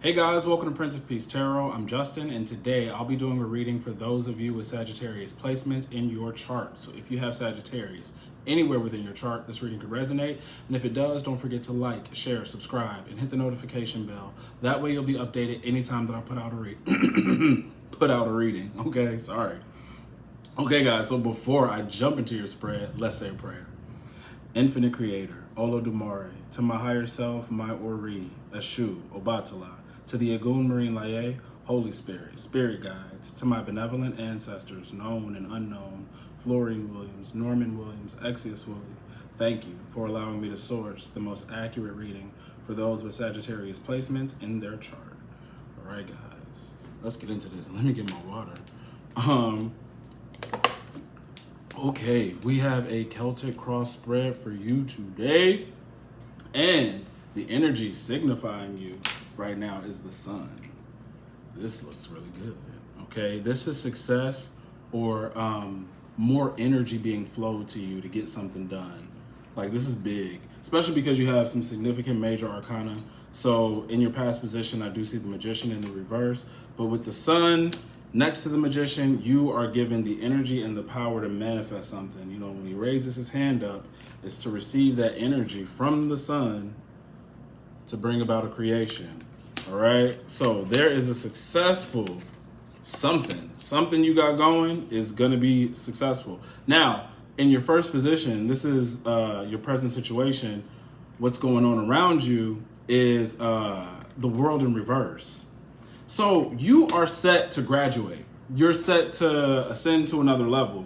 Hey guys, welcome to Prince of Peace Tarot. I'm Justin, and today I'll be doing a reading for those of you with Sagittarius placements in your chart. So if you have Sagittarius anywhere within your chart, this reading could resonate. And if it does, don't forget to like, share, subscribe, and hit the notification bell. That way you'll be updated anytime that I put out a reading. Okay, sorry. Okay guys, so before I jump into your spread, let's say a prayer. Infinite Creator, Olodumare, to my higher self, my Ori, Eshu, Obatala, to the Agun Marine Laye, Holy Spirit, Spirit Guides, to my benevolent ancestors, known and unknown, Florine Williams, Norman Williams, Exius Willie, thank you for allowing me to source the most accurate reading for those with Sagittarius placements in their chart. All right, guys, let's get into this. Let me get my water. Okay, we have a Celtic cross spread for you today, and the energy signifying you right now is the sun. This looks really good. Okay, this is success or more energy being flowed to you to get something done. Like, this is big, especially because you have some significant major arcana. So in your past position, I do see the Magician in the reverse, but with the sun next to the Magician, you are given the energy and the power to manifest something. You know, when he raises his hand up, it's to receive that energy from the sun to bring about a creation. All right, so there is a successful something you got going is going to be successful. Now, in your first position, this is your present situation. What's going on around you is the world in reverse. So you are set to graduate. You're set to ascend to another level.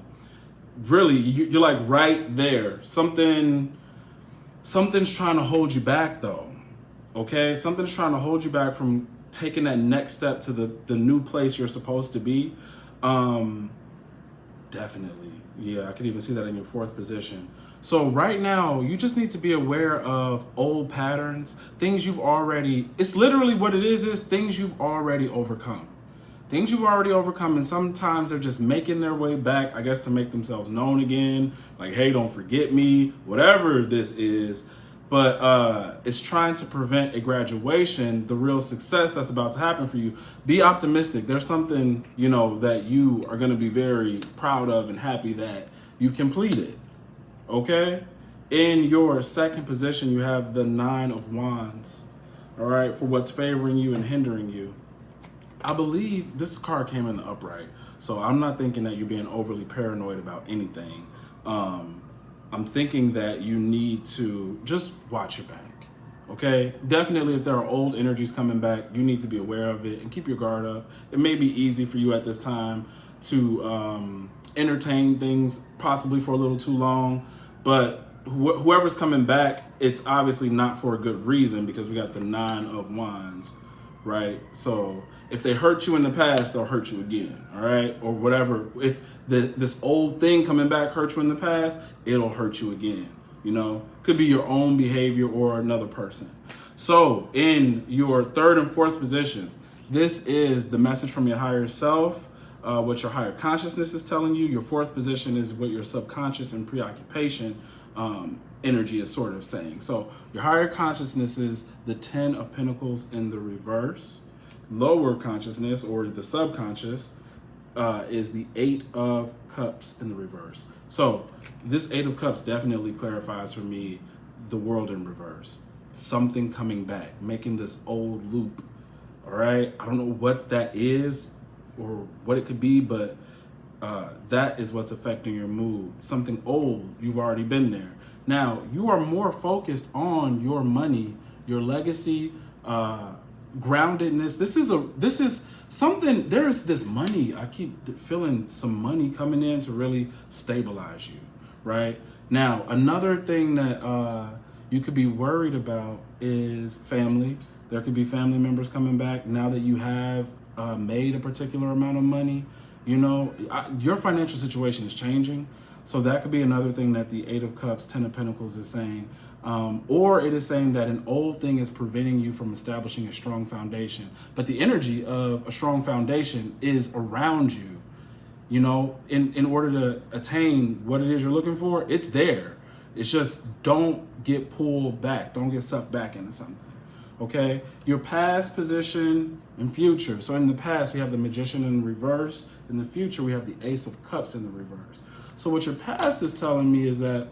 Really, you're like right there. Something's trying to hold you back though. Okay, something's trying to hold you back from taking that next step to the new place you're supposed to be. Definitely. Yeah, I could even see that in your fourth position. So right now, you just need to be aware of old patterns, things you've already, it's literally what it is things you've already overcome. Things you've already overcome, and sometimes they're just making their way back, I guess, to make themselves known again. Like, hey, don't forget me, whatever this is. But it's trying to prevent a graduation, the real success that's about to happen for you. Be optimistic. There's something, you know, that you are going to be very proud of and happy that you've completed. Okay? In your second position, you have the Nine of Wands. All right? For what's favoring you and hindering you. I believe this card came in the upright. So I'm not thinking that you're being overly paranoid about anything. I'm thinking that you need to just watch your back, okay? Definitely, if there are old energies coming back, you need to be aware of it and keep your guard up. It may be easy for you at this time to entertain things possibly for a little too long, but whoever's coming back, it's obviously not for a good reason because we got the Nine of Wands, right? So if they hurt you in the past, they'll hurt you again, all right? Or whatever. If this old thing coming back hurt you in the past, it'll hurt you again, you know? Could be your own behavior or another person. So in your third and fourth position, this is the message from your higher self, what your higher consciousness is telling you. Your fourth position is what your subconscious and preoccupation energy is sort of saying. So your higher consciousness is the 10 of Pentacles in the reverse. Lower consciousness or the subconscious is the 8 of Cups in the reverse. So this 8 of Cups definitely clarifies for me the world in reverse. Something coming back, making this old loop. All right. I don't know what that is or what it could be, but that is what's affecting your mood. Something old, you've already been there. Now, you are more focused on your money, your legacy, groundedness. This is something, there's this money. I keep feeling some money coming in to really stabilize you, right? Now, another thing that you could be worried about is family. There could be family members coming back now that you have made a particular amount of money. You know, your financial situation is changing. So that could be another thing that the 8 of Cups, 10 of Pentacles is saying. Or it is saying that an old thing is preventing you from establishing a strong foundation. But the energy of a strong foundation is around you. You know, in order to attain what it is you're looking for, it's there. It's just don't get pulled back. Don't get sucked back into something. Okay, your past, position, and future. So in the past, we have the Magician in reverse. In the future, we have the Ace of Cups in the reverse. So what your past is telling me is that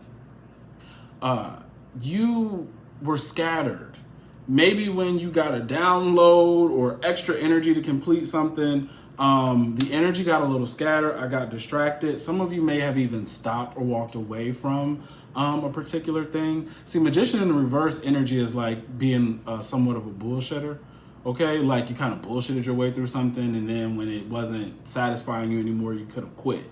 you were scattered. Maybe when you got a download or extra energy to complete something, the energy got a little scattered. I got distracted. Some of you may have even stopped or walked away from a particular thing. See, Magician in the reverse energy is like being somewhat of a bullshitter. Okay, like you kind of bullshitted your way through something, and then when it wasn't satisfying you anymore, you could have quit.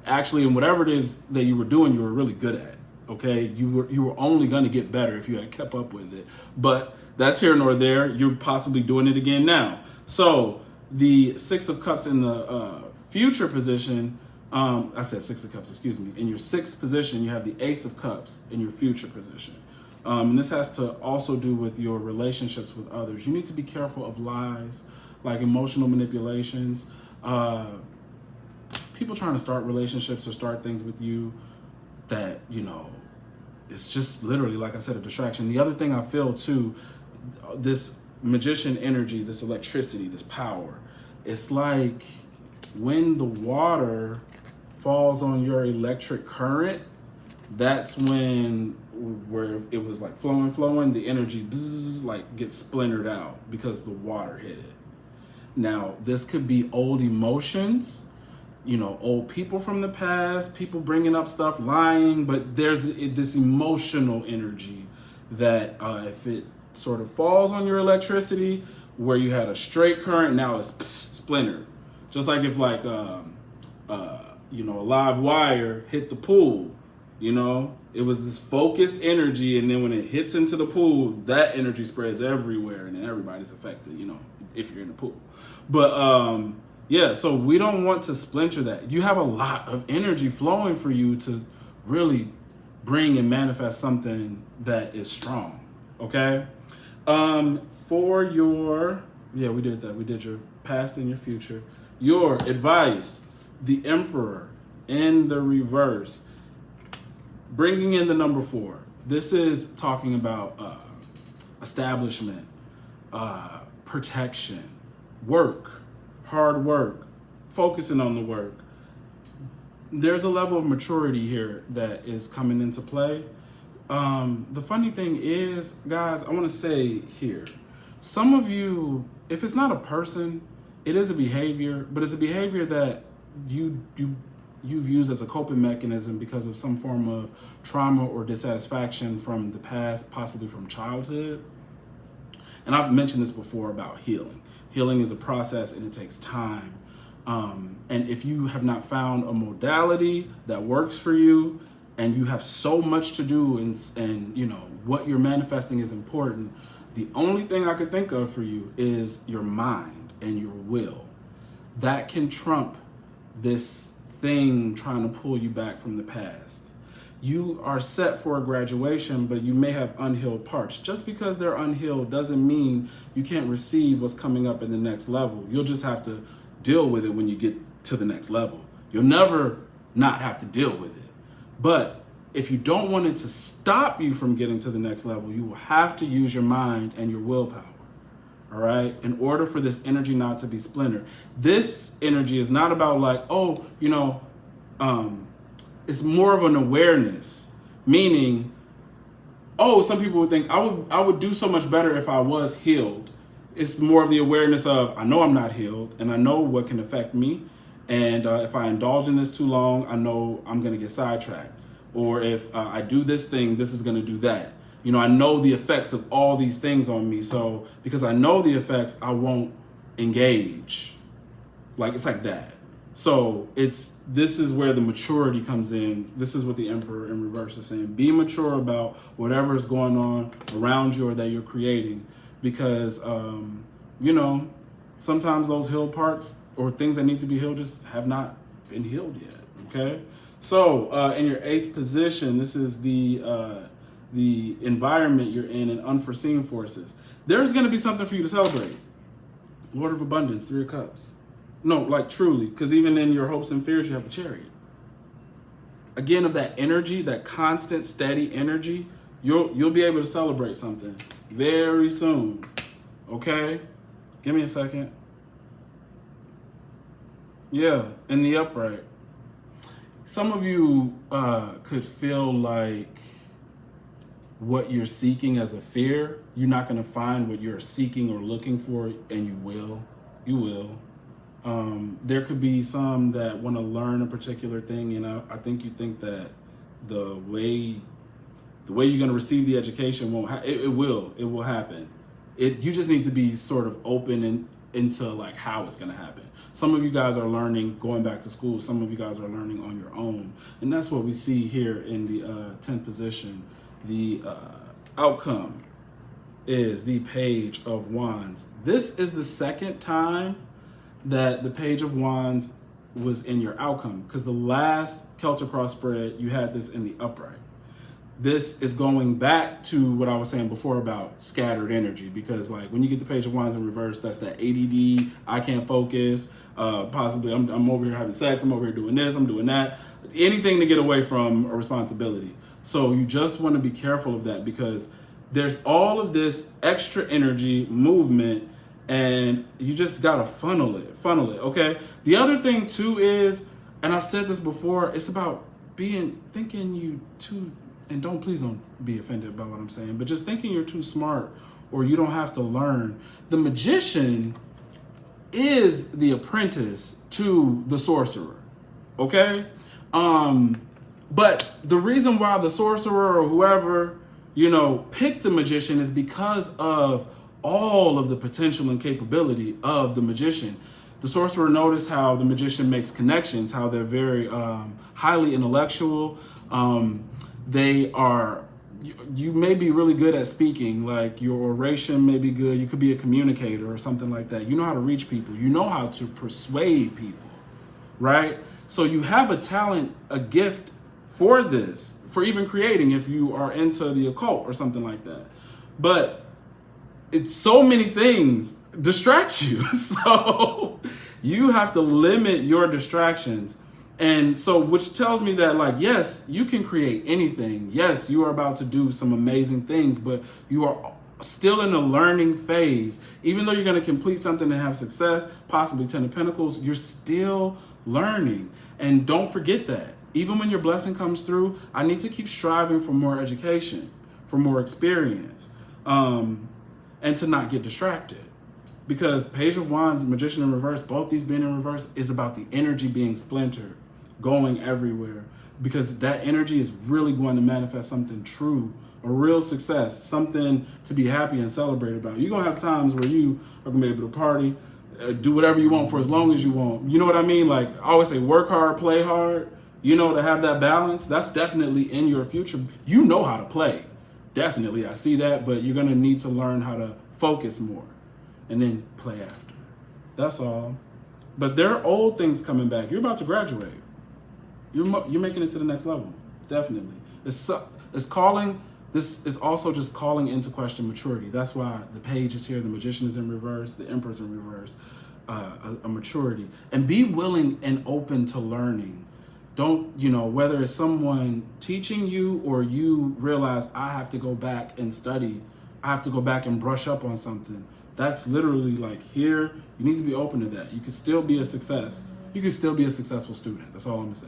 Actually, in whatever it is that you were doing, you were really good at. Okay, you were only going to get better if you had kept up with it. But that's here nor there. You're possibly doing it again now. So the Six of Cups in the future position, I said Six of Cups, excuse me. In your sixth position, you have the Ace of Cups in your future position. And this has to also do with your relationships with others. You need to be careful of lies, like emotional manipulations, people trying to start relationships or start things with you that, you know, it's just literally, like I said, a distraction. The other thing I feel too, this Magician energy, this electricity, this power, it's like when the water falls on your electric current, that's when where it was like flowing, the energy bzzz, like gets splintered out because the water hit it. Now, this could be old emotions, you know, old people from the past, people bringing up stuff, lying, but there's this emotional energy that if it sort of falls on your electricity where you had a straight current, now it's splintered. Just like if like, you know, a live wire hit the pool, you know, it was this focused energy, and then when it hits into the pool, that energy spreads everywhere, and then everybody's affected, you know, if you're in the pool. But yeah, so we don't want to splinter that. You have a lot of energy flowing for you to really bring and manifest something that is strong, okay? For your, yeah, we did that. We did your past and your future. Your advice, the Emperor in the reverse, bringing in the number 4. This is talking about establishment, protection, work, hard work, focusing on the work. There's a level of maturity here that is coming into play. The funny thing is, guys, I want to say here, some of you, if it's not a person, it is a behavior, but it's a behavior that you've used as a coping mechanism because of some form of trauma or dissatisfaction from the past, possibly from childhood. And I've mentioned this before about healing. Healing is a process and it takes time. And if you have not found a modality that works for you, and you have so much to do, and you know what you're manifesting is important, the only thing I could think of for you is your mind and your will. That can trump this thing trying to pull you back from the past. You are set for a graduation, but you may have unhealed parts. Just because they're unhealed doesn't mean you can't receive what's coming up in the next level. You'll just have to deal with it when you get to the next level. You'll never not have to deal with it. But if you don't want it to stop you from getting to the next level, you will have to use your mind and your willpower, all right, in order for this energy not to be splintered. This energy is not about like, oh, you know, it's more of an awareness, meaning, oh, some people would think I would do so much better if I was healed. It's more of the awareness of, I know I'm not healed, and I know what can affect me. And if I indulge in this too long, I know I'm going to get sidetracked. Or if I do this thing, this is going to do that. You know, I know the effects of all these things on me. So because I know the effects, I won't engage. Like, it's like that. So this is where the maturity comes in. This is what the Emperor in reverse is saying. Be mature about whatever is going on around you or that you're creating. Because, you know, sometimes those healed parts or things that need to be healed just have not been healed yet, okay? So in your 8th position, this is the environment you're in and unforeseen forces. There's gonna be something for you to celebrate. Lord of Abundance, 3 of Cups. No, like truly, because even in your hopes and fears, you have the Chariot. Again, of that energy, that constant, steady energy, you'll be able to celebrate something. very soon. Okay? Give me a second. Yeah, in the upright. Some of you could feel like what you're seeking as a fear, you're not going to find what you're seeking or looking for, and you will. You will. There could be some that want to learn a particular thing, and I think you think that the way you're going to receive the education won't it will happen. You just need to be sort of open into like how it's going to happen. Some of you guys are learning going back to school. Some of you guys are learning on your own, and that's what we see here in the 10th position. The outcome is the Page of Wands. This is the second time that the Page of Wands was in your outcome, because the last Celtic cross spread, you had this in the upright. This is going back to what I was saying before about scattered energy, because like when you get the Page of Wands in reverse, that's that ADD, I can't focus, possibly I'm over here having sex, I'm over here doing this, I'm doing that, anything to get away from a responsibility. So you just want to be careful of that, because there's all of this extra energy movement, and you just got to funnel it, okay? The other thing too is, and I've said this before, it's about thinking you too, and please don't be offended by what I'm saying, but just thinking you're too smart or you don't have to learn. The magician is the apprentice to the sorcerer, okay? But the reason why the sorcerer or whoever, picked the magician is because of all of the potential and capability of the magician. The sorcerer, notice how the magician makes connections, how they're very highly intellectual. You may be really good at speaking, like your oration may be good. You could be a communicator or something like that. You know how to reach people. You know how to persuade people, right? So you have a talent, a gift for this, for even creating, if you are into the occult or something like that. But it's so many things distract you. So you have to limit your distractions. And so, which tells me that, like, yes, you can create anything. Yes, you are about to do some amazing things, but you are still in a learning phase. Even though you're going to complete something and have success, possibly 10 of Pentacles, you're still learning. And don't forget that. Even when your blessing comes through, I need to keep striving for more education, for more experience, and to not get distracted. Because Page of Wands, Magician in reverse, both these being in reverse, is about the energy being splintered, going everywhere. Because that energy is really going to manifest something true, a real success, something to be happy and celebrate about. You're going to have times where you are going to be able to party, do whatever you want for as long as you want. You know what I mean? Like I always say, work hard, play hard, to have that balance. That's definitely in your future. You know how to play. Definitely, I see that, but you're going to need to learn how to focus more and then play after. That's all. But there are old things coming back. You're about to graduate. You're making it to the next level. Definitely. It's calling. This is also just calling into question maturity. That's why the Page is here. The Magician is in reverse. The Emperor's in reverse. A maturity. And be willing and open to learning. Don't, whether it's someone teaching you or you realize I have to go back and study. I have to go back and brush up on something. That's literally like here. You need to be open to that. You can still be a success. You can still be a successful student. That's all I'm gonna say.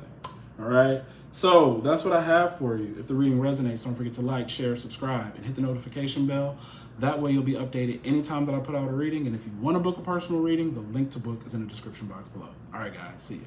All right. So that's what I have for you. If the reading resonates, don't forget to like, share, subscribe, and hit the notification bell. That way you'll be updated anytime that I put out a reading. And if you want to book a personal reading, the link to book is in the description box below. All right, guys. See you.